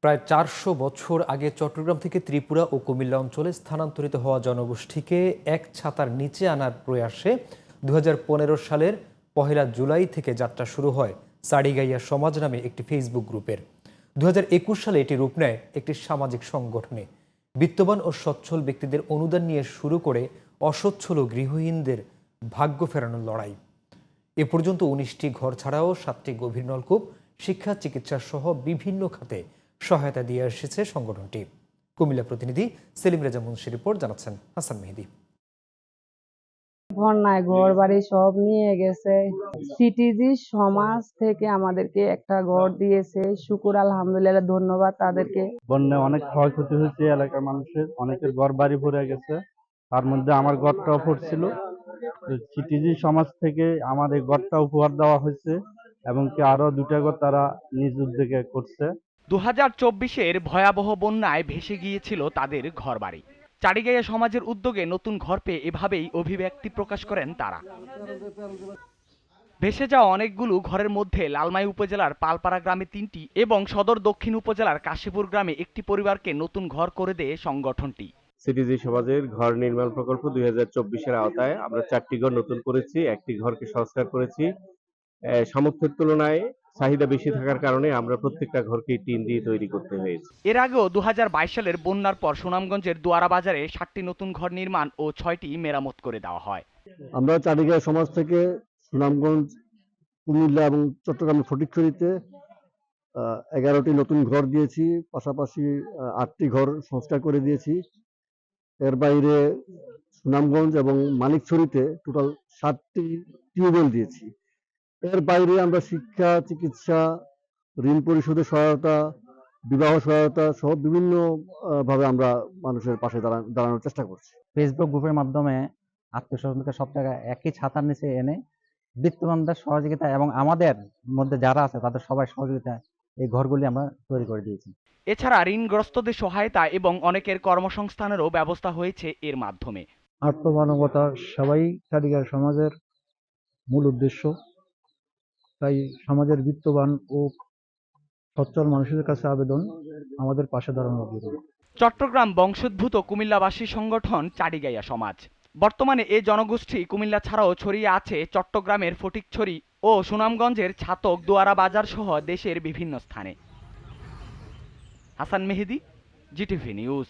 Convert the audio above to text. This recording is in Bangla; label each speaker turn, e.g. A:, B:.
A: প্রায় ৪০০ বছর আগে চট্টগ্রাম থেকে ত্রিপুরা ও কুমিল্লা অঞ্চলে স্থানান্তরিত হওয়া জনগোষ্ঠীকে এক ছাতার নিচে আনার প্রয়াসে ২০১৫ সালের ১ জুলাই থেকে যাত্রা শুরু হয় সাড়িগাইয়া সমাজ নামে একটি ফেসবুক গ্রুপের। ২০২১ সালে এটি রূপ নেয় একটি সামাজিক সংগঠনে। বিত্তবান ও সচ্ছল ব্যক্তিদের অনুদান নিয়ে শুরু করে অসচ্ছল ও গৃহহীনদের ভাগ্য ফেরানোর লড়াই। এ পর্যন্ত ১৯টি ঘর ছাড়াও ৭টি গভীর নলকূপ, শিক্ষা, চিকিৎসা সহ বিভিন্ন খাতে সহায়তা দিয়ে এসেছে সংগঠনটি। কুমিল্লা প্রতিনিধি সেলিম রেজা মুন্সি রিপোর্ট জানাচ্ছেন হাসান মেহেদি।
B: বন্যায় ঘর বাড়ি সব নিয়ে গেছে। সিটিজি সমাজ থেকে আমাদেরকে একটা ঘর দিয়েছে, শুকুর আলহামদুলিল্লাহ, ধন্যবাদ তাদেরকে।
C: বন্যায় অনেক ক্ষয়ক্ষতি হয়েছে, এলাকার মানুষের অনেকের ঘর বাড়ি ভরে গেছে, তার মধ্যে আমার ঘরটাও পড়ছিল। সিটিজি সমাজ থেকে আমার এই ঘরটা উপহার দেওয়া হয়েছে এবং কি আরো 2টা ঘর তারা নিজ উদ্যোগে করছে।
D: ২০২৪-এর ভয়াবহ বন্যায় ভেসে গিয়েছিল তাদের ঘরবাড়ি। চাড়িগাইয়া সমাজের উদ্যোগে নতুন ঘর পেয়ে এভাবেই অভিব্যক্তি প্রকাশ করেন তারা। ভেসে যাওয়া অনেকগুলো ঘরের মধ্যে লালমাই উপজেলার পালপাড়া গ্রামে 3টি এবং সদর দক্ষিণ উপজেলার কাশীপুর গ্রামে একটি পরিবারকে নতুন ঘর করে দেয় সংগঠনটি।
E: সিটিজি সমাজের ঘর নির্মাণ প্রকল্প ২০২৪-এর আওতায় আমরা 4টি ঘর নতুন করেছি, একটি ঘরকে সংস্কার করেছি। সামর্থ্যের তুলনায় চাহিদা বেশি থাকার কারণে আমরা প্রত্যেকটা ঘরকে টিন দিয়ে তৈরি করতে হয়েছে।
D: এর আগেও ২০২২ সালের বন্যার পর সুনামগঞ্জের দুয়ারা বাজারে 7টি নতুন ঘর নির্মাণ ও 6টি মেরামত করে দেওয়া হয়।
F: আমরা চাড়িগাঁও সমাজ থেকে সুনামগঞ্জ, কুমিল্লা এবং চট্টগ্রামের ফটিকছড়িতে 11টি নতুন ঘর দিয়েছি, পাশাপাশি 8টি ঘর সংস্কার করে দিয়েছি। এর বাইরে সুনামগঞ্জ এবং মানিকছড়িতে টোটাল 7টি টিউবওয়েল দিয়েছি। এর বাইরে আমরা শিক্ষা, চিকিৎসা, ঋণ পরিশোধের সহায়তা, বিবাহ সহায়তা সহ বিভিন্ন ভাবে আমরা মানুষের পাশে দাঁড়ানোর চেষ্টা করছি।
G: ফেসবুক গ্রুপের মাধ্যমে আত্মীয়-স্বজনকে সব টাকা একই ছাতার নিচে এনে বিত্তবানদের সহযোগিতা এবং আমাদের মধ্যে যারা আছে তাদের সবাই সহযোগিতায় এই ঘরগুলি আমরা তৈরি করে দিয়েছি।
D: এছাড়া ঋণগ্রস্তদের সহায়তা এবং অনেকের কর্মসংস্থানেরও ব্যবস্থা হয়েছে এর মাধ্যমে।
H: আত্মমানবতা সেবাই চাড়িগাঁও সমাজের মূল উদ্দেশ্য। তাই সমাজের বিত্তবান ও সচ্ছল মানুষের কাছে আবেদন, আমাদের পাশে দাঁড়ানো জরুরি।
D: চট্টগ্রাম বংশোদ্ভূত কুমিল্লাবাসী সংগঠন চাড়িগাইয়া সমাজ। বর্তমানে এ জনগোষ্ঠী কুমিল্লা ছাড়াও ছড়িয়ে আছে চট্টগ্রামের ফটিকছড়ি ও সুনামগঞ্জের ছাতক, দুয়ারা বাজার সহ দেশের বিভিন্ন স্থানে। হাসান মেহেদি, জিটিভি নিউজ।